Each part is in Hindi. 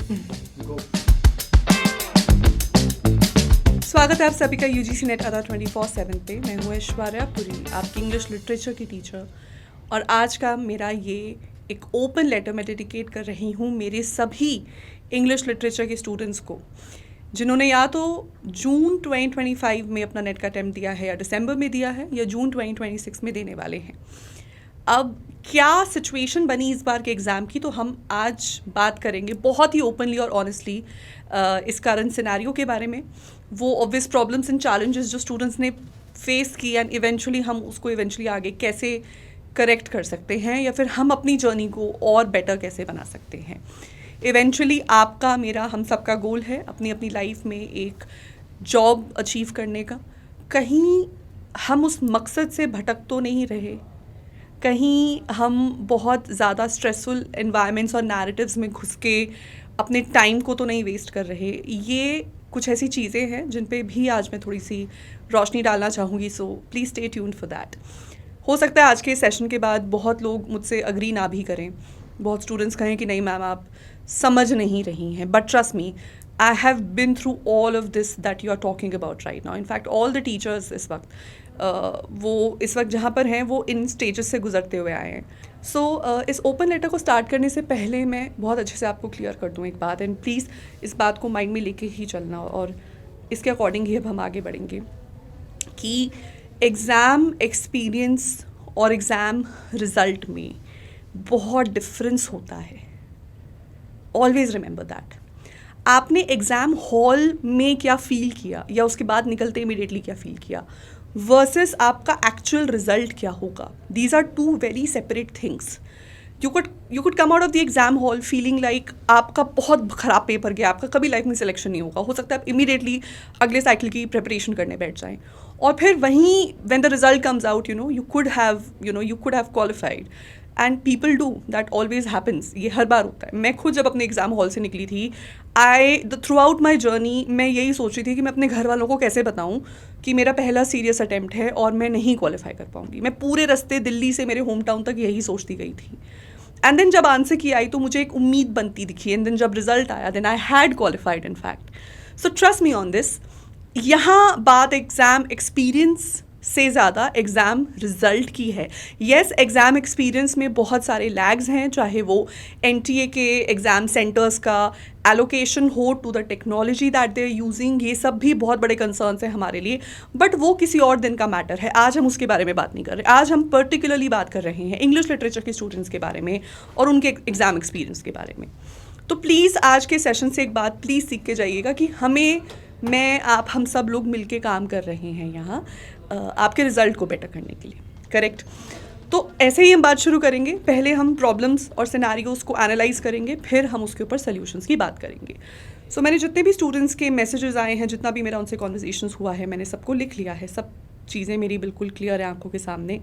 गो। स्वागत है आप सभी का यूजीसी नेट अदा 24/7 पे। मैं हूँ ऐश्वर्या पुरी, आपकी इंग्लिश लिटरेचर की टीचर, और आज का मेरा ये एक ओपन लेटर मैं डेडिकेट कर रही हूँ मेरे सभी इंग्लिश लिटरेचर के स्टूडेंट्स को, जिन्होंने या तो जून 2025 में अपना नेट का अटेम्प्ट दिया है, या दिसंबर में दिया है, या जून 2026 में देने वाले हैं। अब क्या सिचुएशन बनी इस बार के एग्ज़ाम की, तो हम आज बात करेंगे बहुत ही ओपनली और ऑनेस्टली इस करंट सिनेरियो के बारे में, वो ऑब्वियस प्रॉब्लम्स एंड चैलेंजेस जो स्टूडेंट्स ने फेस की, एंड इवेंचुअली हम उसको इवेंचुअली आगे कैसे करेक्ट कर सकते हैं, या फिर हम अपनी जर्नी को और बेटर कैसे बना सकते हैं। इवेंचुअली आपका, मेरा, हम सबका गोल है अपनी अपनी लाइफ में एक जॉब अचीव करने का। कहीं हम उस मकसद से भटक तो नहीं रहे, कहीं हम बहुत ज़्यादा स्ट्रेसफुल एनवायरनमेंट्स और नैरेटिव्स में घुस के अपने टाइम को तो नहीं वेस्ट कर रहे। ये कुछ ऐसी चीज़ें हैं जिन पे भी आज मैं थोड़ी सी रोशनी डालना चाहूँगी, so please stay tuned for that. हो सकता है आज के सेशन के बाद बहुत लोग मुझसे अग्री ना भी करें, बहुत स्टूडेंट्स कहें कि नहीं मैम आप समझ नहीं रही हैं, but trust me, I have been through all of this that you are talking about right now. In fact all the teachers इस वक्त वो इस वक्त जहाँ पर हैं वो इन स्टेजेस से गुजरते हुए आए हैं। सो इस ओपन लेटर को स्टार्ट करने से पहले मैं बहुत अच्छे से आपको क्लियर कर दूँ एक बात, एंड प्लीज़ इस बात को माइंड में लेके ही चलना, और इसके अकॉर्डिंग ही अब हम आगे बढ़ेंगे कि एग्ज़ाम एक्सपीरियंस और एग्ज़ाम रिज़ल्ट में बहुत डिफरेंस होता है। Always remember that. आपने एग्ज़ाम हॉल में क्या फ़ील किया या उसके बाद निकलते इमीडिएटली क्या फ़ील किया वर्सेस आपका एक्चुअल रिजल्ट क्या होगा, these are two very separate things. You could come out of the exam hall feeling like आपका बहुत ख़राब पेपर गया, आपका कभी लाइफ में सिलेक्शन नहीं होगा, हो सकता है आप इमीडिएटली अगले साइकिल की प्रिपरेशन करने बैठ जाएं, और फिर वहीं when the result comes out you could have qualified, and people do that, always happens, ये हर बार होता है। मैं खुद जब अपने एग्ज़ाम हॉल से निकली थी, थ्रू आउट माई जर्नी मैं यही सोच रही थी कि मैं अपने घर वालों को कैसे बताऊं कि मेरा पहला सीरियस अटैम्प्ट है और मैं नहीं क्वालिफाई कर पाऊंगी। मैं पूरे रास्ते दिल्ली से मेरे होम टाउन तक यही सोचती गई थी, एंड देन जब आंसर की आई तो मुझे एक उम्मीद बनती दिखी, एंड देन जब रिजल्ट आया then I had qualified in fact. So trust me on this, यहाँ बात एग्ज़ाम एक्सपीरियंस से ज़्यादा एग्ज़ाम रिज़ल्ट की है। येस, एग्ज़ाम एक्सपीरियंस में बहुत सारे लैग्स हैं, चाहे वो एनटीए के एग्ज़ाम सेंटर्स का एलोकेशन हो to the technology that they are using, ये सब भी बहुत बड़े कंसर्न्स हैं हमारे लिए, बट वो किसी और दिन का मैटर है। आज हम उसके बारे में बात नहीं कर रहे, आज हम पर्टिकुलरली बात कर रहे हैं इंग्लिश लिटरेचर के स्टूडेंट्स के बारे में और उनके एग्ज़ाम एक्सपीरियंस के बारे में। तो प्लीज़ आज के सेशन से एक बात प्लीज़ सीख के जाइएगा कि मैं आप हम सब लोग मिलके काम कर रहे हैं यहाँ आपके रिज़ल्ट को बेटर करने के लिए, करेक्ट। तो ऐसे ही हम बात शुरू करेंगे। पहले हम प्रॉब्लम्स और सिनेरियोज़ को एनालाइज करेंगे, फिर हम उसके ऊपर सॉल्यूशंस की बात करेंगे। सो मैंने जितने भी स्टूडेंट्स के मैसेजेस आए हैं, जितना भी मेरा उनसे कॉन्वर्सेशंस हुआ है, मैंने सबको लिख लिया है, सब चीज़ें मेरी बिल्कुल क्लियर है आंखों के सामने।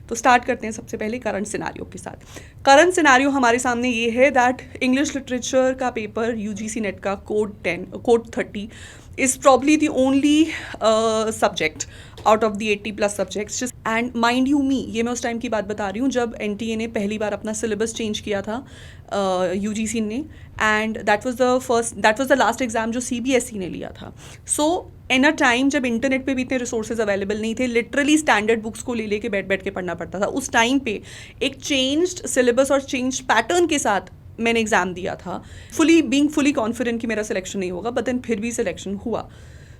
तो स्टार्ट करते हैं सबसे पहले करंट सिनेरियो के साथ। करंट सिनेरियो हमारे सामने ये है दैट इंग्लिश लिटरेचर का पेपर यूजीसी नेट का code 30 is probably the only subject out of the 80+ subjects, and mind you me, ये मैं उस टाइम की बात बता रही हूँ जब एनटीए ने पहली बार अपना सिलेबस चेंज किया था यूजीसी ने, and that was the last exam जो सीबीएसई ने लिया था। सो इन अ टाइम जब इंटरनेट पे भी इतने रिसोर्सेज अवेलेबल नहीं थे, लिटरली स्टैंडर्ड बुक्स को ले के बैठ के पढ़ना पड़ता था। उस टाइम पे एक चेंज्ड सिलेबस और चेंज्ड पैटर्न के साथ मैंने एग्ज़ाम दिया था, फुली कॉन्फिडेंट कि मेरा सिलेक्शन नहीं होगा, बट देन फिर भी सिलेक्शन हुआ।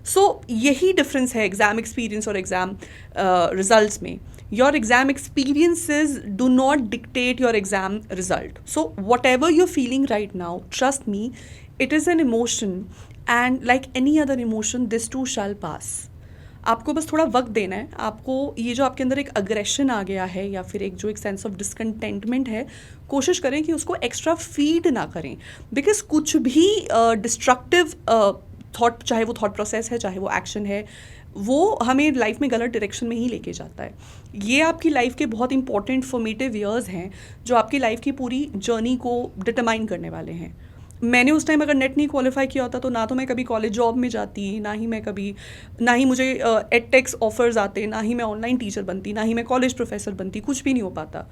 सो यही डिफरेंस है एग्ज़ाम एक्सपीरियंस और एग्ज़ाम रिजल्ट्स में। Your exam experiences do not dictate your exam result. So whatever you're feeling right now, trust me, it is an emotion, and like any other emotion this too shall pass. आपको बस थोड़ा वक्त देना है। आपको ये जो आपके अंदर एक अग्रेशन आ गया है, या फिर एक सेंस ऑफ डिसकंटेंटमेंट है, कोशिश करें कि उसको एक्स्ट्रा फीड ना करें, बिकॉज कुछ भी डिस्ट्रक्टिव थॉट, चाहे वो थॉट प्रोसेस है, चाहे वो एक्शन है, वो हमें लाइफ में गलत डायरेक्शन में ही लेके जाता है। ये आपकी लाइफ के बहुत इंपॉर्टेंट फॉर्मेटिव ईयर्स हैं जो आपकी लाइफ की पूरी जर्नी को डिटरमाइन करने वाले हैं। मैंने उस टाइम अगर नेट नहीं क्वालिफाई किया होता तो ना तो मैं कभी कॉलेज जॉब में जाती, ना ही मुझे एडटेक्स ऑफर्स आते, ना ही मैं ऑनलाइन टीचर बनती, ना ही मैं कॉलेज प्रोफेसर बनती, कुछ भी नहीं हो पाता।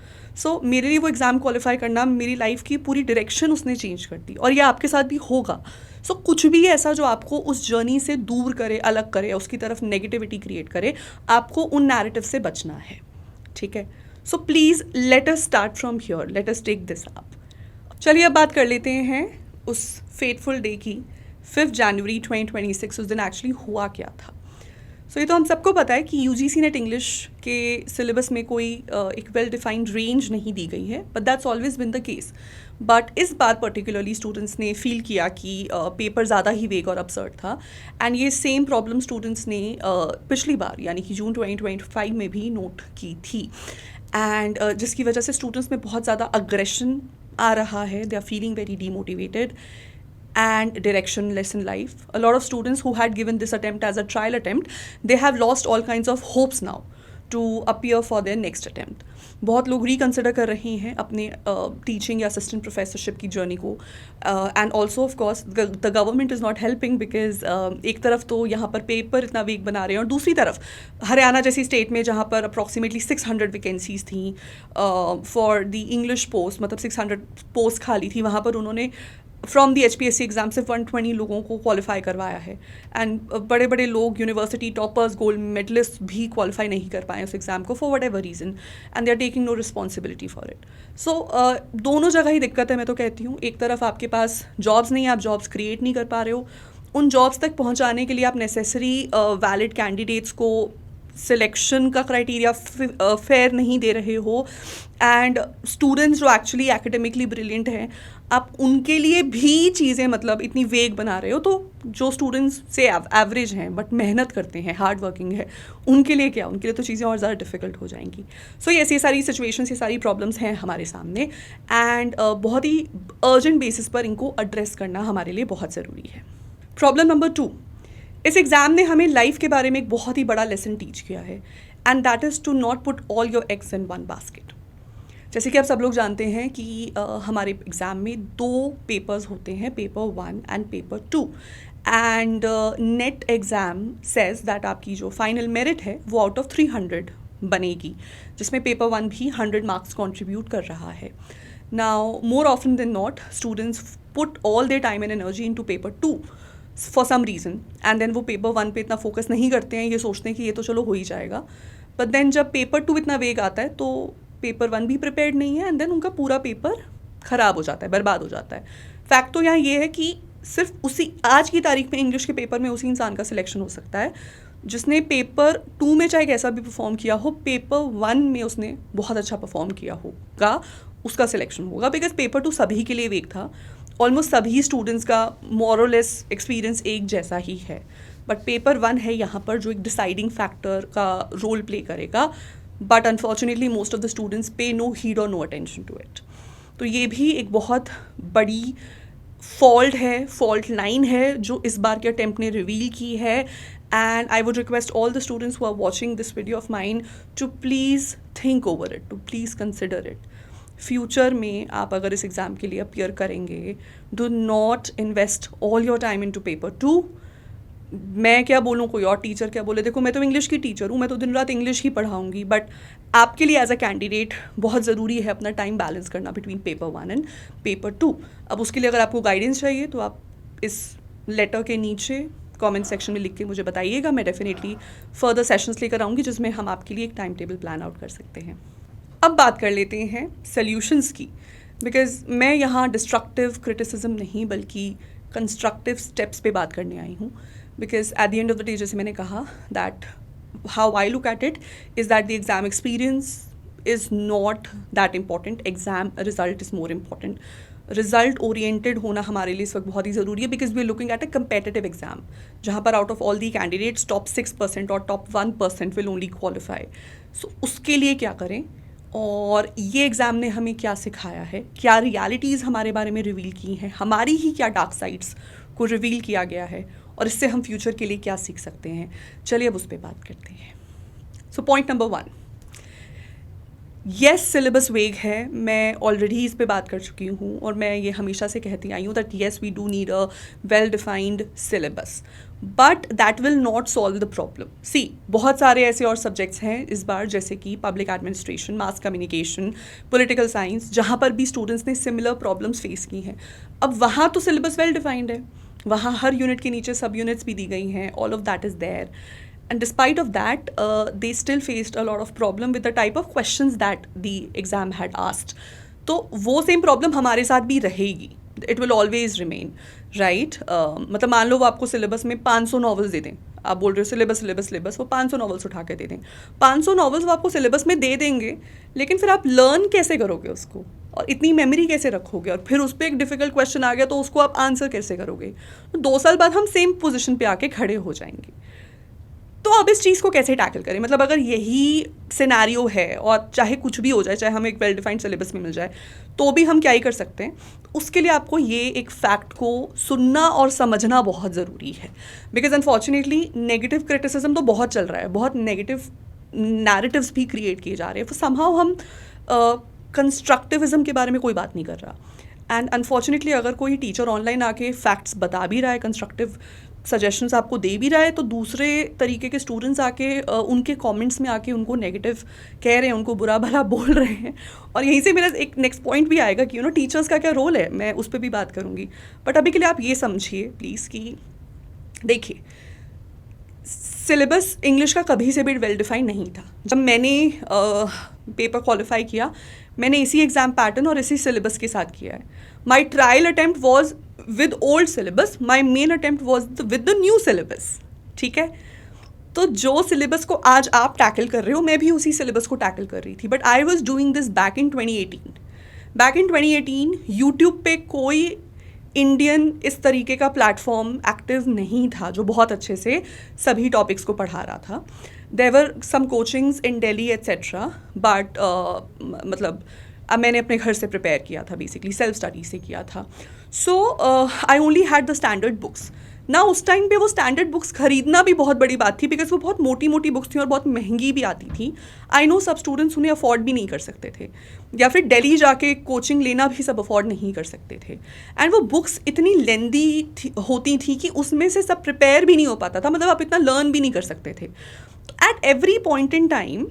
मेरे लिए वो एग्ज़ाम क्वालिफाई करना मेरी लाइफ की पूरी डायरेक्शन उसने चेंज कर दी, और ये आपके साथ भी होगा। कुछ भी ऐसा जो आपको उस जर्नी से दूर करे, अलग करे, उसकी तरफ नेगेटिविटी क्रिएट करे, आपको उन नैरेटिव से बचना है, ठीक है। Please let us start from here, let us take this up. चलिए अब बात कर लेते हैं उस फेटफुल डे की, 5 जनवरी 2026। उस दिन एक्चुअली हुआ क्या था। ये तो हम सबको पता है कि यूजीसी नेट इंग्लिश के सिलेबस में कोई एक वेल डिफाइंड रेंज नहीं दी गई है, but that's always been the case. But इस बार पर्टिकुलरली स्टूडेंट्स ने फील किया कि पेपर ज़्यादा ही वेग और अपसर्ड था, एंड ये सेम प्रॉब्लम स्टूडेंट्स ने पिछली बार यानी कि जून 2025 में भी नोट की थी, एंड जिसकी वजह से स्टूडेंट्स में बहुत ज़्यादा अग्रेशन आ रहा है, they are feeling very demotivated and directionless in life. A lot of students who had given this attempt as a trial attempt, they have lost all kinds of hopes now to appear for their next attempt. बहुत लोग रिकन्सिडर कर रहे हैं अपने टीचिंग या असिस्टेंट प्रोफेसरशिप की जर्नी को, and also of course the government is not helping, because एक तरफ तो यहाँ पर पेपर इतना वीक बना रहे हैं, और दूसरी तरफ हरियाणा जैसी स्टेट में जहाँ पर अप्रॉक्सीमेटली 600 वैकेंसीज थी फॉर द इंग्लिश पोस्ट, मतलब 600 पोस्ट खाली थी, वहाँ पर उन्होंने फ्रॉम दी HPSC एग्ज़ाम से 120 लोगों को क्वालिफाई करवाया है, एंड बड़े बड़े लोग, यूनिवर्सिटी टॉपर्स, गोल्ड मेडलिस्ट भी क्वालिफाई नहीं कर पाए उस एग्ज़ाम को for whatever reason, and they are taking no responsibility for it. दोनों जगह ही दिक्कत है, मैं तो कहती हूँ। एक तरफ आपके पास जॉब्स नहीं है, आप जॉब्स क्रिएट नहीं कर पा रहे हो, उन जॉब्स तक पहुँचाने के लिए आप नेसेसरी वैलिड कैंडिडेट्स को सिलेक्शन का क्राइटेरिया फेयर नहीं दे रहे हो, एंड स्टूडेंट्स जो एक्चुअली एकेडमिकली ब्रिलियंट हैं, आप उनके लिए भी चीज़ें मतलब इतनी वेग बना रहे हो, तो जो स्टूडेंट्स से एवरेज हैं बट मेहनत करते हैं, हार्ड वर्किंग है, उनके लिए क्या, उनके लिए तो चीज़ें और ज़्यादा डिफिकल्ट हो जाएंगी। ये ऐसी सारी सिचुएशंस, ये सारी प्रॉब्लम्स हैं हमारे सामने, एंड बहुत ही अर्जेंट बेसिस पर इनको एड्रेस करना हमारे लिए बहुत ज़रूरी है। प्रॉब्लम नंबर 2, इस एग्ज़ाम ने हमें लाइफ के बारे में एक बहुत ही बड़ा लेसन टीच किया है, and that is to not put all your eggs in one basket. जैसे कि आप सब लोग जानते हैं कि हमारे एग्ज़ाम में 2 पेपर्स होते हैं, paper 1 and paper 2, and net exam says that आपकी जो फाइनल मेरिट है वो आउट ऑफ 300 बनेगी, जिसमें पेपर 1 भी 100 मार्क्स कॉन्ट्रीब्यूट कर रहा है। Now more often than not students put all their time and energy into paper 2 for some reason, and then वो पेपर 1 पे इतना फोकस नहीं करते हैं, ये सोचते हैं कि ये तो चलो हो ही जाएगा, बट देन जब पेपर 2 इतना वेग आता है तो पेपर 1 भी प्रिपेयर्ड नहीं है, एंड देन उनका पूरा पेपर ख़राब हो जाता है, बर्बाद हो जाता है। फैक्ट तो यहाँ ये है कि सिर्फ उसी आज की तारीख में इंग्लिश के पेपर में उसी इंसान का सिलेक्शन हो सकता है जिसने पेपर 2 में चाहे कैसा भी परफॉर्म किया हो, पेपर 1 में उसने बहुत अच्छा परफॉर्म किया होगा, उसका सिलेक्शन होगा, बिकॉज पेपर 2 सभी के लिए वेग था। ऑलमोस्ट सभी स्टूडेंट्स का मोरलेस एक्सपीरियंस एक जैसा ही है, बट पेपर 1 है यहाँ पर जो एक डिसाइडिंग फैक्टर का रोल प्ले करेगा, but unfortunately most of the students पे नो हीड और नो अटेंशन टू इट। तो ये भी एक बहुत बड़ी फॉल्ट लाइन है जो इस बार के अटेम्प्ट ने रिवील की है, and I would request all the students who are watching this video of mine to please think over it, to please consider it. Future में आप अगर इस एग्ज़ाम के लिए अपियर करेंगे, do not invest all your time into paper 2। मैं क्या बोलूँ, कोई और टीचर क्या बोले, देखो मैं तो इंग्लिश की टीचर हूँ, मैं तो दिन रात इंग्लिश ही पढ़ाऊँगी, बट आपके लिए एज अ कैंडिडेट बहुत ज़रूरी है अपना टाइम बैलेंस करना बिटवीन पेपर 1 एंड पेपर 2। अब उसके लिए अगर आपको गाइडेंस चाहिए तो आप इस लेटर के नीचे कमेंट सेक्शन में लिख के मुझे बताइएगा, मैं डेफिनेटली फर्दर सेशंस लेकर आऊँगी जिसमें हम आपके लिए एक टाइम टेबल प्लान आउट कर सकते हैं। अब बात कर लेते हैं सॉल्यूशंस की, बिकॉज मैं यहाँ डिस्ट्रक्टिव क्रिटिसिज्म नहीं बल्कि कंस्ट्रक्टिव स्टेप्स पे बात करने आई हूँ, because at the end of the day जैसे मैंने कहा that how I look at it is that the exam experience is not that important, exam result is more important. Result oriented होना हमारे लिए इस वक्त बहुत ही ज़रूरी है, because we are looking at a competitive exam जहाँ पर out of all the candidates top 6% और top 1% will only qualify. So उसके लिए क्या करें, और ये एग्ज़ाम ने हमें क्या सिखाया है, क्या रियलिटीज़ हमारे बारे में रिवील की हैं, हमारी ही क्या डार्क साइड्स को रिवील किया गया है, और इससे हम फ्यूचर के लिए क्या सीख सकते हैं। चलिए अब उस पर बात करते हैं। So point number 1, yes syllabus वेग है, मैं ऑलरेडी इस पे बात कर चुकी हूँ और मैं ये हमेशा से कहती आई हूँ that yes we do need a well defined syllabus, but that will not solve the problem. See बहुत सारे ऐसे और सब्जेक्ट्स हैं इस बार, जैसे कि public administration, mass communication, political science, जहाँ पर भी स्टूडेंट्स ने सिमिलर प्रॉब्लम्स फेस की हैं। अब वहाँ तो सिलेबस वेल डिफाइंड है, वहाँ हर यूनिट के नीचे सब यूनिट्स भी दी गई हैं, all of that is there, and despite of that they still faced a lot of problem with the type of questions that the exam had asked. तो वो सेम प्रॉब्लम हमारे साथ भी रहेगी, it will always remain, right. मतलब मान लो वो आपको सिलेबस में 500 नॉवेल्स दे दें, आप बोल रहे हो सिलेबस सिलेबस सिलेबस, वो 500 नॉवेल्स उठा के दे दें, 500 नॉवेल्स वो आपको सिलेबस में दे देंगे, लेकिन फिर आप लर्न कैसे करोगे उसको, और इतनी मेमोरी कैसे रखोगे, और फिर उस पर एक डिफ़िकल्ट क्वेश्चन आ गया तो उसको आप आंसर कैसे करोगे। तो 2 साल बाद हम सेम पोजिशन पे आके खड़े हो जाएंगे। तो अब इस चीज़ को कैसे टैकल करें, मतलब अगर यही सिनेरियो है और चाहे कुछ भी हो जाए, चाहे हमें एक वेल डिफाइंड सिलेबस में मिल जाए, तो भी हम क्या ही कर सकते हैं। उसके लिए आपको ये एक फैक्ट को सुनना और समझना बहुत ज़रूरी है, बिकॉज अनफॉर्चुनेटली नेगेटिव क्रिटिसिज्म तो बहुत चल रहा है, बहुत नेगेटिव नैरेटिव्स भी क्रिएट किए जा रहे हैं, तो समहाउ हम कंस्ट्रक्टिविज्म के बारे में कोई बात नहीं कर रहा। एंड अनफॉर्चुनेटली अगर कोई टीचर ऑनलाइन आके फैक्ट्स बता भी रहा है, कंस्ट्रक्टिव सजेशंस आपको दे भी रहा है, तो दूसरे तरीके के स्टूडेंट्स आके उनके कमेंट्स में आके उनको नेगेटिव कह रहे हैं, उनको बुरा भला बोल रहे हैं। और यहीं से मेरा एक नेक्स्ट पॉइंट भी आएगा कि टीचर्स का क्या रोल है, मैं उस पर भी बात करूँगी। बट अभी के लिए आप ये समझिए प्लीज़ कि देखिए, सिलेबस इंग्लिश का कभी से भी वेल डिफाइंड नहीं था। जब मैंने पेपर क्वालिफाई किया, मैंने इसी एग्ज़ाम पैटर्न और इसी सिलेबस के साथ किया है। My trial attempt was with old syllabus, my main attempt was with the new syllabus, ठीक है। तो जो सिलेबस को आज आप टैकल कर रहे हो, मैं भी उसी सिलेबस को टैकल कर रही थी, but I was doing this back in 2018। Back in 2018 YouTube पे कोई इंडियन इस तरीके का प्लेटफॉर्म एक्टिव नहीं था जो बहुत अच्छे से सभी टॉपिक्स को पढ़ा रहा था। There were some coachings in Delhi etcetera, but मतलब अब मैंने अपने घर से प्रिपेयर किया था, बेसिकली सेल्फ स्टडी से किया था। So I only had the standard books ना। उस टाइम पे वो स्टैंडर्ड बुक्स खरीदना भी बहुत बड़ी बात थी, बिकॉज वो बहुत मोटी मोटी बुक्स थी और बहुत महंगी भी आती थी। आई नो सब स्टूडेंट्स उन्हें अफोर्ड भी नहीं कर सकते थे, या फिर दिल्ली जाके कोचिंग लेना भी सब अफोर्ड नहीं कर सकते थे। एंड वो बुक्स इतनी लेंदी होती थी कि उसमें से सब प्रिपेयर भी नहीं हो पाता था, मतलब आप इतना लर्न भी नहीं कर सकते थे। At every point in time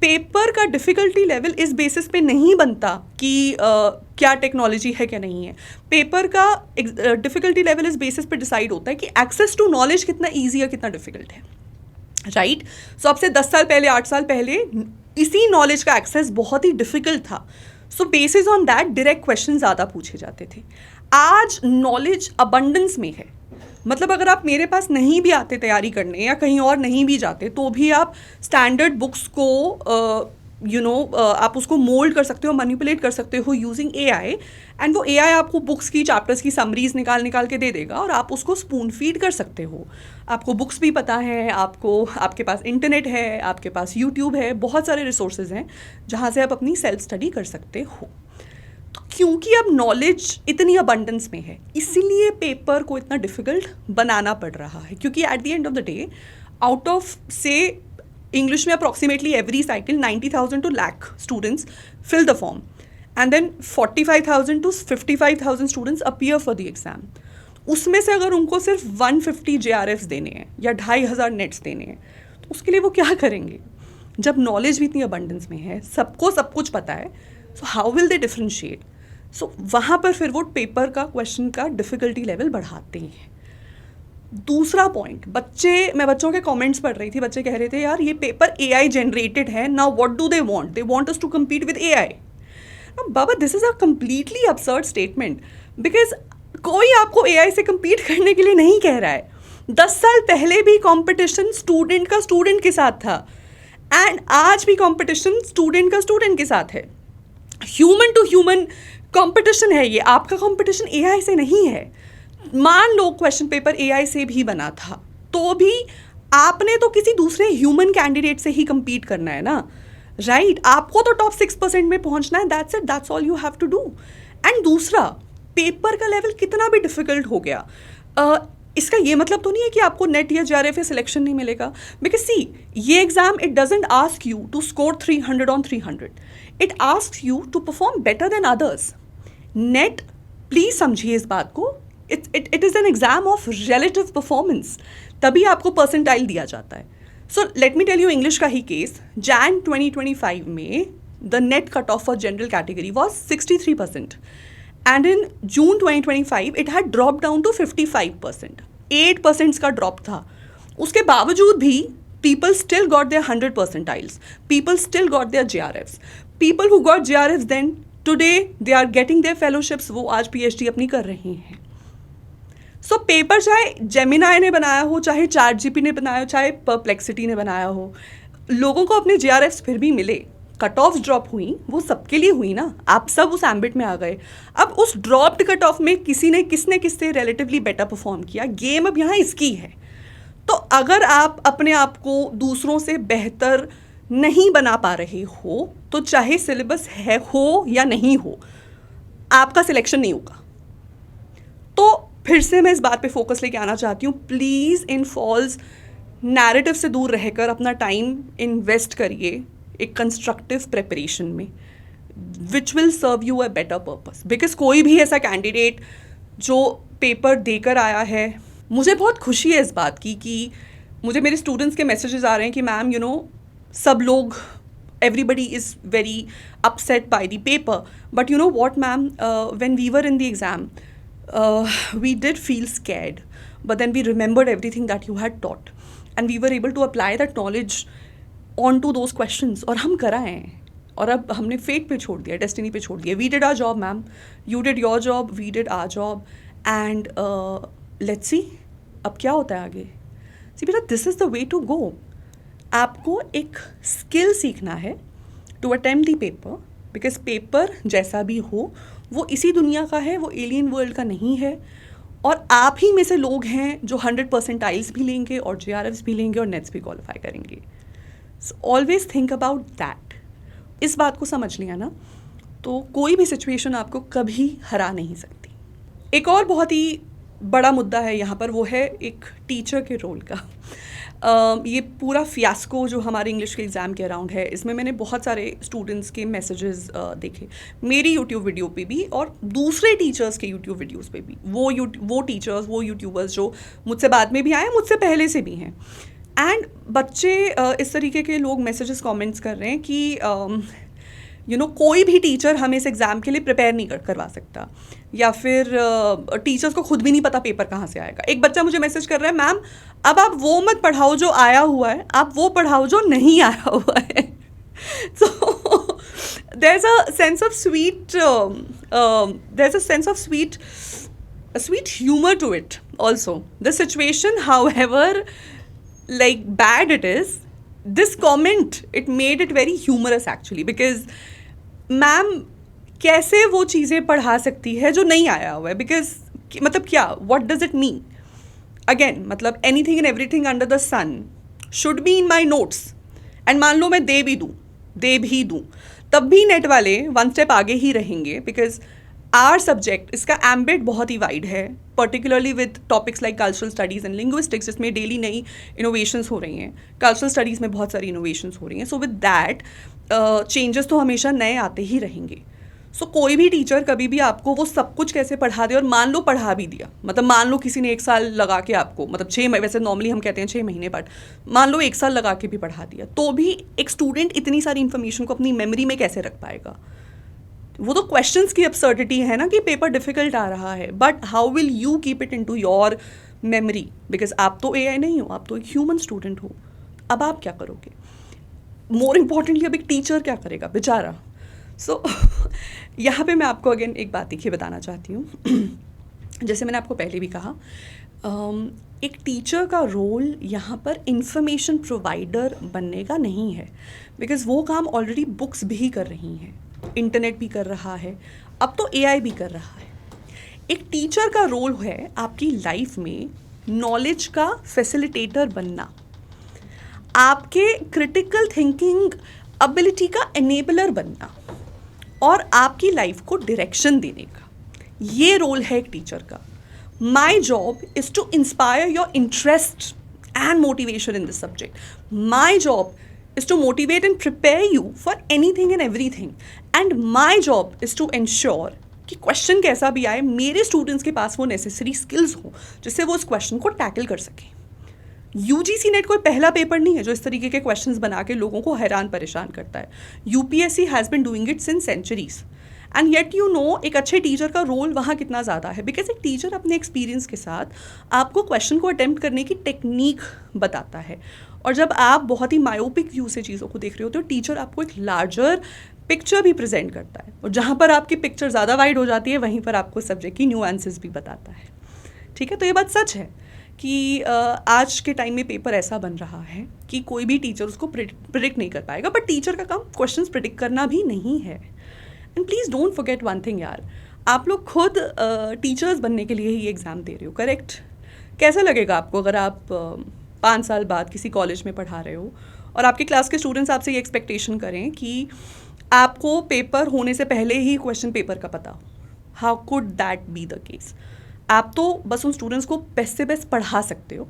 paper का डिफ़िकल्टी लेवल इस बेसिस पे नहीं बनता कि क्या टेक्नोलॉजी है क्या नहीं है। पेपर का डिफ़िकल्टी लेवल इस बेसिस पे डिसाइड होता है कि एक्सेस टू नॉलेज कितना ईजी है, कितना डिफ़िकल्ट है, राइट। सो अब से 10 साल पहले, 8 साल पहले इसी नॉलेज का एक्सेस बहुत ही डिफ़िकल्ट था। So basis on that direct question ज़्यादा पूछे जाते थे। आज नॉलेज अबंडेंस में है, मतलब अगर आप मेरे पास नहीं भी आते तैयारी करने या कहीं और नहीं भी जाते, तो भी आप स्टैंडर्ड बुक्स को आप उसको मोल्ड कर सकते हो, मैनिपुलेट कर सकते हो यूजिंग एआई। एंड वो एआई आपको बुक्स की, चैप्टर्स की समरीज निकाल के दे देगा और आप उसको स्पून फीड कर सकते हो। आपको बुक्स भी पता है, आपके पास इंटरनेट है, आपके पास यूट्यूब है, बहुत सारे रिसोर्सेज हैं जहाँ से आप अपनी सेल्फ स्टडी कर सकते हो। तो क्योंकि अब नॉलेज इतनी अबंडेंस में है, इसीलिए पेपर को इतना डिफ़िकल्ट बनाना पड़ रहा है। क्योंकि at the end of the day, out of से इंग्लिश में approximately every cycle 90,000 to lakh students fill the form, and then 45,000 to 55,000 students appear for the exam. उसमें से अगर उनको सिर्फ 150 JRFs देने हैं या 2,500 नेट्स देने हैं, तो उसके लिए वो क्या करेंगे जब नॉलेज भी इतनी अबंडेंस में है, सबको सब कुछ पता है। So how will they differentiate? So वहाँ पर फिर वो पेपर का क्वेश्चन का डिफ़िकल्टी लेवल बढ़ाते हैं। दूसरा पॉइंट, मैं बच्चों के कमेंट्स पढ़ रही थी, बच्चे कह रहे थे यार ये पेपर AI जनरेटेड है, now what do they want us to compete with AI। बाबा, this is a completely absurd statement, because कोई आपको AI से कम्पीट करने के लिए नहीं कह रहा है। 10 साल पहले भी कंपटीशन स्टूडेंट का स्टूडेंट के साथ था, एंड आज भी कंपटीशन स्टूडेंट का स्टूडेंट के साथ है। ह्यूमन टू ह्यूमन कंपटीशन है ये, आपका कंपटीशन AI से नहीं है। मान लो क्वेश्चन पेपर AI से भी बना था, तो भी आपने तो किसी दूसरे ह्यूमन कैंडिडेट से ही compete करना है ना, राइट। आपको तो टॉप 6% में पहुंचना है, that's it, that's all you have to do. And दूसरा, पेपर का लेवल कितना भी डिफिकल्ट हो गया, इसका ये मतलब तो नहीं है कि आपको नेट या JRF या सिलेक्शन नहीं मिलेगा, बिकॉज सी ये exam it doesn't ask you to score 300 on 300, it asks you to perform better than others. Net, please समझिए इस बात को, it is an exam of relative performance, तभी आपको परसेंटाइल दिया जाता है. So let me tell you English का ही केस. Jan 2025 में the net cut off for general category was 63%. And in June 2025, it had dropped down to 55%. 8% का ड्रॉप था. उसके बावजूद भी people still got their 100 percentiles. People still got their JRFs. People who got JRFs then, today they are getting their fellowships. वो आज PhD अपनी कर रहे हैं. सो पेपर चाहे जेमिनाई ने बनाया हो, चाहे ChatGPT ने बनाया हो, चाहे परप्लेक्सिटी ने बनाया हो, लोगों को अपने JRFs फिर भी मिले. कट ऑफ ड्रॉप हुई, वो सबके लिए हुई ना. आप सब उस एम्बिट में आ गए. अब उस ड्रॉप्ड कट ऑफ में किसने रिलेटिवली बेटर परफॉर्म किया. गेम अब यहाँ इसकी है. तो अगर आप अपने आप को दूसरों से बेहतर नहीं बना पा रहे हो, तो चाहे सिलेबस है हो या नहीं हो, आपका सिलेक्शन नहीं होगा. तो फिर से मैं इस बात पे फोकस लेके आना चाहती हूँ. प्लीज़ इन फॉल्स नैरेटिव से दूर रहकर अपना टाइम इन्वेस्ट करिए एक कंस्ट्रक्टिव प्रिपरेशन में, which will serve you a better purpose. Because कोई भी ऐसा कैंडिडेट जो पेपर देकर आया है, मुझे बहुत खुशी है इस बात की कि मुझे मेरे स्टूडेंट्स के मैसेजेस आ रहे हैं कि मैम यू नो सब लोग, everybody is very upset by the paper, but you know what ma'am, when we were in the exam, we did feel scared, but then we remembered everything that you had taught and we were able to apply that knowledge on to those questions. और हम कराए हैं, और अब हमने फेट पे छोड़ दिया, डेस्टिनी पे छोड़ दिया. We did our job ma'am, you did your job, we did our job, and let's see अब क्या होता है आगे. सी बेटा, this is the way to go. आपको एक स्किल सीखना है to attempt the paper, because paper जैसा भी हो वो इसी दुनिया का है, वो एलियन वर्ल्ड का नहीं है. और आप ही में से लोग हैं जो 100 परसेंटाइल्स भी लेंगे और JRFs भी लेंगे और नेट्स भी क्वालिफाई करेंगे. So always think about that. इस बात को समझ लिया ना, तो कोई भी सिचुएशन आपको कभी हरा नहीं सकती. एक और बहुत ही बड़ा मुद्दा है यहाँ पर, वो है एक टीचर के रोल का. ये पूरा फियास्को जो हमारे इंग्लिश के एग्ज़ाम के अराउंड है, इसमें मैंने बहुत सारे स्टूडेंट्स के मैसेजेस देखे, मेरी यूट्यूब वीडियो पे भी और दूसरे टीचर्स के यूट्यूब वीडियोस पे भी. वो टीचर्स, वो यूट्यूबर्स जो मुझसे बाद में भी आए, मुझसे पहले से भी हैं. एंड बच्चे इस तरीके के लोग मैसेजेस कमेंट्स कर रहे हैं कि यू नो कोई भी टीचर हमें इस एग्ज़ाम के लिए प्रिपेयर नहीं करवा सकता, या फिर टीचर्स को खुद भी नहीं पता पेपर कहाँ से आएगा. एक बच्चा मुझे मैसेज कर रहा है, मैम अब आप वो मत पढ़ाओ जो आया हुआ है, आप वो पढ़ाओ जो नहीं आया हुआ है. So there is a sense of sweet humor to it also. The situation, however like bad it is, this comment, it made it very humorous actually, because ma'am कैसे वो चीज़ें पढ़ा सकती है जो नहीं आया हुआ है. बिकॉज मतलब क्या, what does it mean. Again मतलब anything and everything under the sun should be in my notes. And मान लो मैं दे भी दूँ, तब भी नेट वाले वन स्टेप आगे ही रहेंगे, बिकॉज आर सब्जेक्ट, इसका एम्बिट बहुत ही वाइड है, particularly with topics like cultural studies and linguistics, जिसमें डेली नई इनोवेशंस हो रही हैं. कल्चरल स्टडीज़ में बहुत सारी इनोवेशंस हो रही हैं. सो विद दैट चेंजेस तो हमेशा नए आते ही रहेंगे. सो कोई भी टीचर कभी भी आपको वो सब कुछ कैसे पढ़ा दे, और मान लो पढ़ा भी दिया, मतलब मान लो किसी ने 1 साल लगा के आपको, मतलब 6 महीने, वैसे नॉर्मली हम कहते हैं 6 महीने, बट मान लो 1 साल लगा के भी पढ़ा दिया, तो भी एक स्टूडेंट इतनी सारी इन्फॉर्मेशन को अपनी मेमोरी में कैसे रख पाएगा. वो तो क्वेश्चंस की absurdity है ना कि पेपर डिफिकल्ट आ रहा है, but how will you keep it into your memory. Because आप तो AI नहीं हो, आप तो एक ह्यूमन स्टूडेंट हो. अब आप क्या करोगे. मोर इम्पॉर्टेंटली अब एक टीचर क्या करेगा बेचारा. सो यहाँ पे मैं आपको अगेन एक बात देखिए बताना चाहती हूँ. जैसे मैंने आपको पहले भी कहा, एक टीचर का रोल यहाँ पर इंफॉर्मेशन प्रोवाइडर बनने का नहीं है, बिकॉज वो काम ऑलरेडी बुक्स भी कर रही हैं, इंटरनेट भी कर रहा है, अब तो AI भी कर रहा है. एक टीचर का रोल है आपकी लाइफ में नॉलेज का फैसिलिटेटर बनना, आपके क्रिटिकल थिंकिंग एबिलिटी का एनेबलर बनना, और आपकी लाइफ को डायरेक्शन देने का. ये रोल है एक टीचर का. My job is to inspire your interest and motivation in this subject. My job is to motivate and prepare you for anything and everything. And my job is to ensure कि क्वेश्चन कैसा भी आए मेरे स्टूडेंट्स के पास वो नेसेसरी स्किल्स हो जिससे वो उस क्वेश्चन को टैकल कर सकें. यूजीसी नेट कोई पहला पेपर नहीं है जो इस तरीके के क्वेश्चंस बना के लोगों को हैरान परेशान करता है. UPSC has been doing it since centuries. And yet you know एक अच्छे टीचर का रोल वहाँ कितना ज़्यादा है, बिकॉज एक टीचर अपने एक्सपीरियंस के साथ आपको क्वेश्चन को अटेम्प्ट करने की टेक्निक बताता है. और जब आप बहुत ही मायोपिक व्यू से चीज़ों को देख रहे होते हो, टीचर आपको एक लार्जर पिक्चर भी प्रेजेंट करता है. और जहाँ पर आपकी पिक्चर ज़्यादा वाइड हो जाती है वहीं पर आपको सब्जेक्ट की न्यूएंसेस भी बताता है. ठीक है, तो ये बात सच है कि आज के टाइम में पेपर ऐसा बन रहा है कि कोई भी टीचर उसको प्रिडिक्ट नहीं कर पाएगा. बट टीचर का काम क्वेश्चंस प्रिडिक्ट करना भी नहीं है. And please don't forget one thing यार, आप लोग खुद टीचर्स बनने के लिए ही एग्ज़ाम दे रहे हो, करेक्ट? कैसा लगेगा आपको अगर आप 5 साल बाद किसी कॉलेज में पढ़ा रहे हो और आपके क्लास के स्टूडेंट्स आपसे ये एक्सपेक्टेशन करें कि आपको पेपर होने से पहले ही क्वेश्चन पेपर का पता हो? How could that B the case? आप तो बस उन स्टूडेंट्स को बेस्ट से बेस्ट पढ़ा सकते हो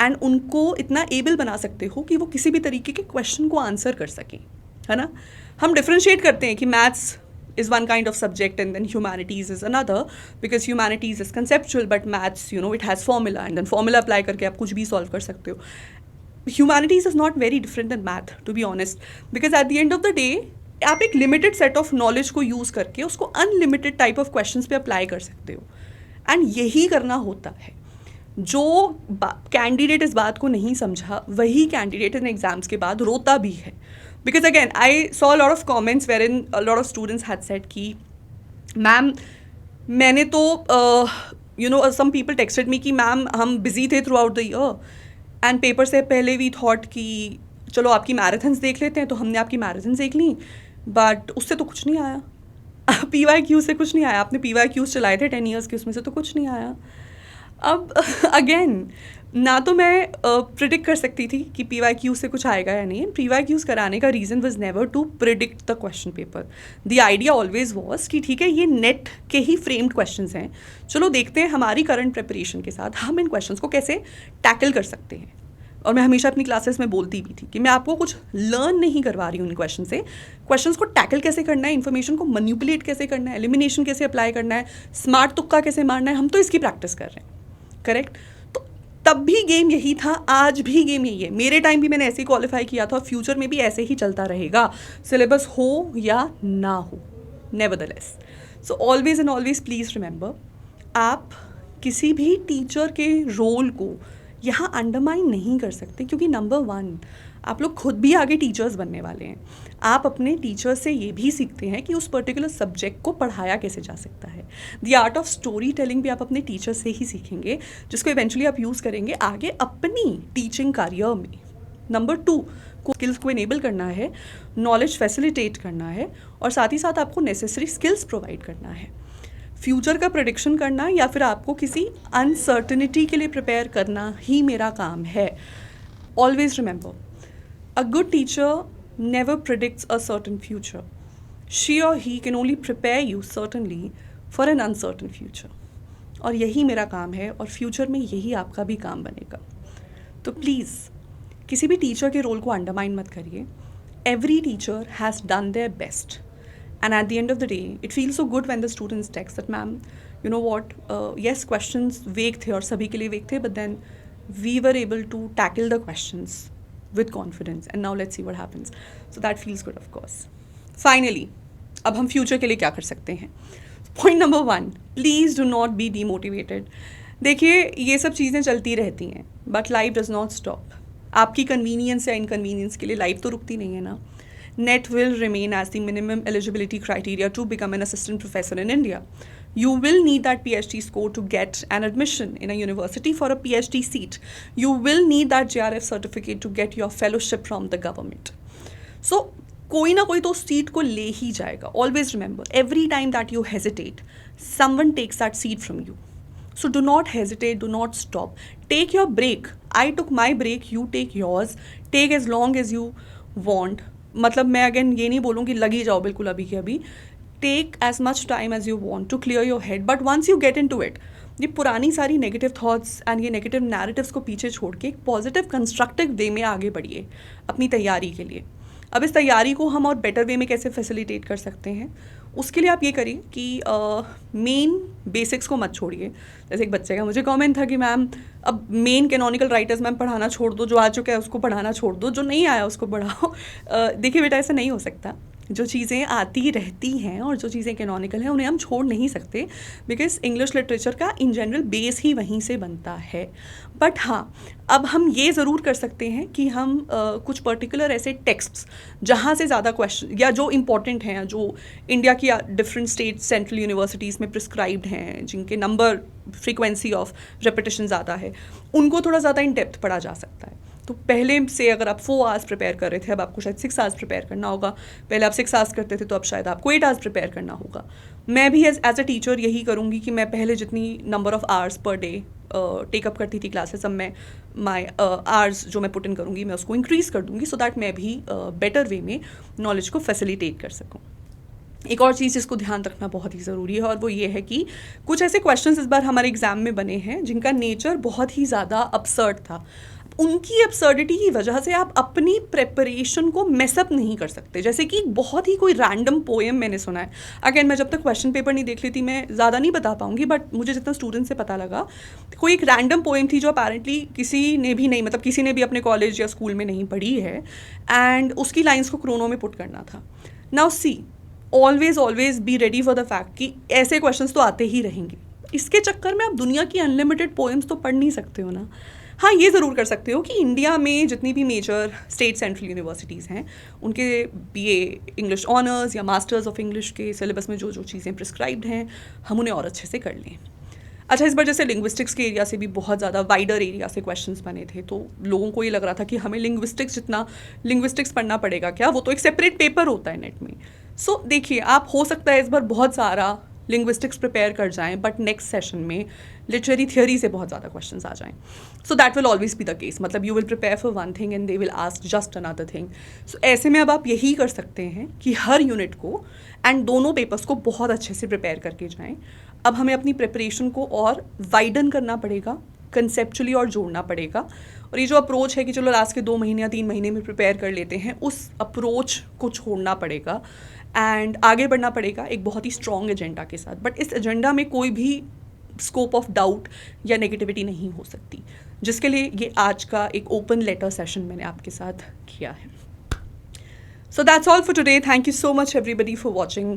एंड उनको इतना एबल बना सकते हो कि वो किसी भी तरीके के क्वेश्चन को आंसर कर सकें, है ना? हम डिफ्रेंशिएट करते हैं कि maths is one kind of subject and then humanities is another, because humanities is conceptual but maths, you know, it has formula and then formula apply करके आप कुछ भी solve कर सकते हो. Humanities is not very different than math, to be honest, because at the end of the day आप एक limited set of knowledge को use करके उसको unlimited type of questions पे apply कर सकते हो. एंड यही करना होता है. जो कैंडिडेट इस बात को नहीं समझा वही कैंडिडेट इन एग्जाम्स के बाद रोता भी है. Because again I saw lot of comments were in lot of students had said कि मैम मैंने तो you know some people texted me कि मैम हम बिजी थे throughout the year and paper से पहले वी थॉट कि चलो आपकी मैराथन्स देख लेते हैं, तो हमने आपकी मैराथन्स देख ली बट उससे तो कुछ नहीं आया. PYQ से कुछ नहीं आया. आपने PYQs चलाए थे 10 ईयर्स के, उसमें से तो कुछ नहीं आया. अब अगेन ना तो मैं प्रिडिक्ट कर सकती थी कि PYQ से कुछ आएगा या नहीं. PYQs कराने का reason was never to predict the question paper. The idea always was कि ठीक है ये नेट के ही फ्रेम्ड क्वेश्चंस हैं, चलो देखते हैं हमारी करंट प्रिपरेशन के साथ हम इन क्वेश्चंस को कैसे टैकल कर सकते हैं. और मैं हमेशा अपनी क्लासेस में बोलती भी थी कि मैं आपको कुछ लर्न नहीं करवा रही हूँ इन क्वेश्चन से. क्वेश्चंस को टैकल कैसे करना है, इन्फॉर्मेशन को मैनिपुलेट कैसे करना है, एलिमिनेशन कैसे अप्लाई करना है, स्मार्ट तुक्का कैसे मारना है, हम तो इसकी प्रैक्टिस कर रहे हैं, करेक्ट? तो तब भी गेम यही था, आज भी गेम यही है. मेरे टाइम भी मैंने ऐसे ही क्वालिफाई किया था और फ्यूचर में भी ऐसे ही चलता रहेगा, सिलेबस हो या ना हो, nevertheless. So always and always please remember, आप किसी भी टीचर के रोल को यहाँ अंडरमाइन नहीं कर सकते, क्योंकि नंबर 1 आप लोग खुद भी आगे टीचर्स बनने वाले हैं. आप अपने टीचर से ये भी सीखते हैं कि उस पर्टिकुलर सब्जेक्ट को पढ़ाया कैसे जा सकता है. The art of story telling भी आप अपने टीचर से ही सीखेंगे, जिसको इवेंचुअली आप यूज़ करेंगे आगे अपनी टीचिंग करियर में. नंबर 2 को स्किल्स को इनेबल करना है, नॉलेज फैसिलिटेट करना है और साथ ही साथ आपको नेसेसरी स्किल्स प्रोवाइड करना है. फ्यूचर का प्रेडिक्शन करना या फिर आपको किसी अनसर्टनिटी के लिए प्रिपेयर करना ही मेरा काम है. Always remember, a good teacher never predicts a certain future. She or he can only prepare you certainly for an uncertain future. और यही मेरा काम है और फ्यूचर में यही आपका भी काम बनेगा. तो प्लीज़ किसी भी टीचर के रोल को अंडरमाइन मत करिए. Every teacher has done their best. And at the end of the day, it feels so good when the students text that, ma'am, you know what, yes, questions vague थे और सभी के लिए vague थे, but then we were able to tackle the questions with confidence and now let's see what happens. So that feels good, of course. Finally, अब हम future के लिए क्या कर सकते हैं? Point number 1, please do not be demotivated. देखिए ये सब चीज़ें चलती रहती हैं, but life does not stop. आपकी convenience या inconvenience के लिए life तो रुकती नहीं है ना. NET will remain as the minimum eligibility criteria to become an assistant professor in India. You will need that PhD score to get an admission in a university for a PhD seat. You will need that JRF certificate to get your fellowship from the government. So, कोई ना कोई तो सीट को ले ही जाएगा. Always remember, every time that you hesitate, someone takes that seat from you. So do not hesitate, do not stop. Take your break. I took my break, you take yours. Take as long as you want. मतलब मैं अगेन ये नहीं बोलूँ कि लगी जाओ बिल्कुल अभी के अभी. Take as much time as you want to clear your head, but once you get into it, ये पुरानी सारी नेगेटिव थॉट्स एंड ये नेगेटिव नैरेटिव्स को पीछे छोड़ के एक पॉजिटिव कंस्ट्रक्टिव वे में आगे बढ़िए अपनी तैयारी के लिए। अब इस तैयारी को हम और बेटर वे में कैसे फैसिलिटेट कर सकते हैं, उसके लिए आप ये करिए कि मेन बेसिक्स को मत छोड़िए। जैसे एक बच्चे का मुझे कमेंट था कि मैम अब मेन कैनोनिकल राइटर्स मैम पढ़ाना छोड़ दो, जो आ चुका है उसको पढ़ाना छोड़ दो, जो नहीं आया उसको पढ़ाओ। देखिए बेटा, ऐसा नहीं हो सकता। जो चीज़ें आती रहती हैं और जो चीज़ें कैनोनिकल हैं उन्हें हम छोड़ नहीं सकते, बिकॉज इंग्लिश लिटरेचर का इन जनरल बेस ही वहीं से बनता है। बट हाँ, अब हम ये ज़रूर कर सकते हैं कि हम कुछ पर्टिकुलर ऐसे टेक्स्ट्स जहाँ से ज़्यादा क्वेश्चन या जो इम्पॉर्टेंट हैं, जो इंडिया की डिफरेंट स्टेट सेंट्रल यूनिवर्सिटीज़ में प्रिस्क्राइब्ड हैं, जिनके नंबर फ्रीक्वेंसी ऑफ रेपिटेशन ज़्यादा है, उनको थोड़ा ज़्यादा इन डेप्थ पढ़ा जा सकता है। तो पहले से अगर आप 4 आवर्स प्रिपेयर कर रहे थे, अब आपको शायद 6 आवर्स प्रिपेयर करना होगा। पहले आप 6 आवर्स करते थे, तो अब शायद आपको 8 आवर्स प्रिपेयर करना होगा। मैं भी एज अ टीचर यही करूँगी कि मैं पहले जितनी number of hours per day take up करती थी क्लासेस, अब मैं माई आवर्स जो मैं पुट इन करूँगी मैं उसको इंक्रीज़ कर दूँगी, सो दैट मैं भी बेटर वे में नॉलेज को फैसिलिटेट कर सकूँ। एक और चीज़ जिसको ध्यान रखना बहुत ही ज़रूरी है, और वो ये है कि कुछ ऐसे क्वेश्चंस इस बार हमारे एग्ज़ाम में बने हैं जिनका नेचर बहुत ही ज़्यादा अपसर्ड था। उनकी अपसर्डिटी की वजह से आप अपनी प्रेपरेशन को मेसअप नहीं कर सकते। जैसे कि बहुत ही कोई रैंडम पोएम मैंने सुना है। अगेन, मैं जब तक क्वेश्चन पेपर नहीं देख लेती मैं ज़्यादा नहीं बता पाऊंगी, बट मुझे जितना स्टूडेंट से पता लगा, कोई एक रैंडम पोएम थी जो अपेरेंटली किसी ने भी नहीं, मतलब किसी ने भी अपने कॉलेज या स्कूल में नहीं पढ़ी है, एंड उसकी लाइन्स को क्रोनो में पुट करना था। Now see, always be ready for the fact कि ऐसे क्वेश्चंस तो आते ही रहेंगे। इसके चक्कर में आप दुनिया की अनलिमिटेड पोएम्स तो पढ़ नहीं सकते हो ना। हाँ, ये ज़रूर कर सकते हो कि इंडिया में जितनी भी मेजर स्टेट सेंट्रल यूनिवर्सिटीज़ हैं, उनके BA इंग्लिश ऑनर्स या मास्टर्स ऑफ इंग्लिश के सिलेबस में जो जो चीज़ें प्रिस्क्राइब्ड हैं, हम उन्हें और अच्छे से कर लें। अच्छा, इस बार जैसे लिंग्विस्टिक्स के एरिया से भी बहुत ज़्यादा वाइडर एरिया से क्वेश्चंस बने थे, तो लोगों को ये लग रहा था कि हमें लिंग्विस्टिक्स पढ़ना पड़ेगा क्या, वो तो एक सेपरेट पेपर होता है नेट में। सो देखिए, आप हो सकता है इस बार बहुत सारा लिंग्विस्टिक्स प्रिपेयर कर जाएं, बट नेक्स्ट सेशन में लिटरेरी थियोरी से बहुत ज़्यादा क्वेश्चंस आ जाएं। So that will always be the case, मतलब you will prepare for one thing and they will ask just another thing. So ऐसे में अब आप यही कर सकते हैं कि हर यूनिट को एंड दोनों पेपर्स को बहुत अच्छे से प्रिपेयर करके जाएं। अब हमें अपनी प्रिपरेशन को और वाइडन करना पड़ेगा, कंसेप्चुअली और जोड़ना पड़ेगा। और ये जो अप्रोच है कि चलो लास्ट के 2 महीने या 3 महीने में प्रिपेयर कर लेते हैं, उस अप्रोच को छोड़ना पड़ेगा एंड आगे बढ़ना पड़ेगा एक बहुत ही स्ट्रॉन्ग एजेंडा के साथ। बट इस एजेंडा में कोई भी स्कोप ऑफ डाउट या नेगेटिविटी नहीं हो सकती, जिसके लिए ये आज का एक ओपन लेटर सेशन मैंने आपके साथ किया है। So that's all for today. Thank you so much everybody for watching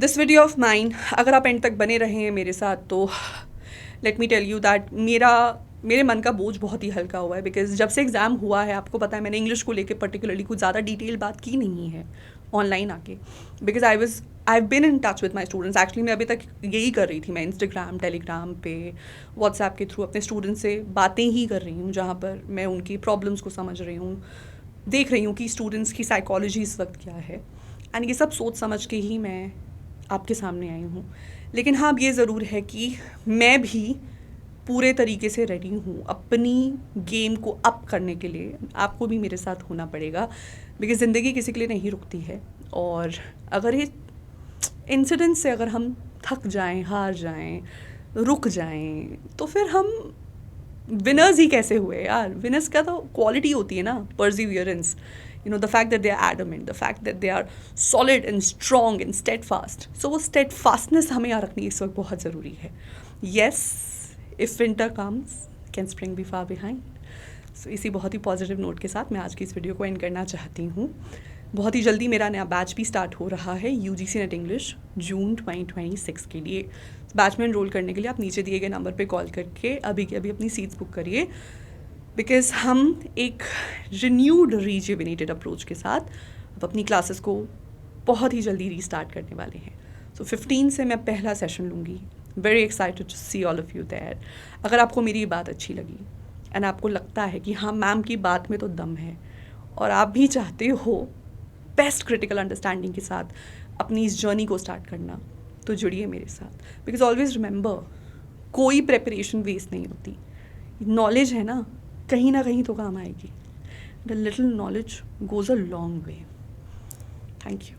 this video of mine. अगर आप एंड तक बने रहे हैं मेरे साथ, तो let me tell you that मेरे मन का बोझ बहुत ही हल्का हुआ है, बिकॉज जब से एग्ज़ाम हुआ है, आपको पता है मैंने इंग्लिश को लेकर पर्टिकुलरली कुछ ज़्यादा डिटेल बात की नहीं है ऑनलाइन आके, because I have bin in touch with my students. Actually मैं अभी तक यही कर रही थी, मैं इंस्टाग्राम, टेलीग्राम पे, व्हाट्सएप के थ्रू अपने स्टूडेंट्स से बातें ही कर रही हूँ, जहाँ पर मैं उनकी प्रॉब्लम्स को समझ रही हूँ, देख रही हूँ कि स्टूडेंट्स की साइकोलॉजी इस वक्त क्या है, एंड ये सब सोच समझ के ही मैं आपके सामने आई हूँ। लेकिन हाँ, अब ये ज़रूर है कि मैं भी पूरे तरीके से रेडी हूँ अपनी गेम को अप करने के लिए। आपको भी मेरे साथ होना पड़ेगा, बिकॉज ज़िंदगी किसी के लिए नहीं रुकती है, और अगर ये इंसिडेंट से अगर हम थक जाएं, हार जाएं, रुक जाएं, तो फिर हम विनर्स ही कैसे हुए यार। विनर्स का तो क्वालिटी होती है ना, Perseverance, you know, the fact that they are adamant, the fact that they are solid and strong and steadfast. So वो steadfastness हमें यहाँ रखनी इस वक्त बहुत ज़रूरी है। Yes, if winter comes, can spring be far behind? So इसी बहुत ही पॉजिटिव नोट के साथ मैं आज की इस वीडियो को एंड करना चाहती हूँ। बहुत ही जल्दी मेरा नया बैच भी स्टार्ट हो रहा है, UGC नेट इंग्लिश जून 2026 के लिए। बैच में एनरोल करने के लिए आप नीचे दिए गए नंबर पे कॉल करके अभी के अभी अपनी सीट्स बुक करिए, बिकॉज हम एक रिन्यूड रिजुविनेटेड अप्रोच के साथ अब अपनी क्लासेस को बहुत ही जल्दी रीस्टार्ट करने वाले हैं। सो 15 से मैं पहला सेशन लूँगी। Very excited to see all of you there. अगर आपको मेरी ये बात अच्छी लगी एंड आपको लगता है कि हाँ, मैम की बात में तो दम है, और आप भी चाहते हो बेस्ट क्रिटिकल अंडरस्टैंडिंग के साथ अपनी इस जर्नी को स्टार्ट करना, तो जुड़िए मेरे साथ। बिकॉज ऑलवेज रिमेंबर, कोई प्रेपरेशन वेस्ट नहीं होती। नॉलेज है ना, कहीं ना कहीं तो काम आएगी। The little knowledge goes a long way. Thank you.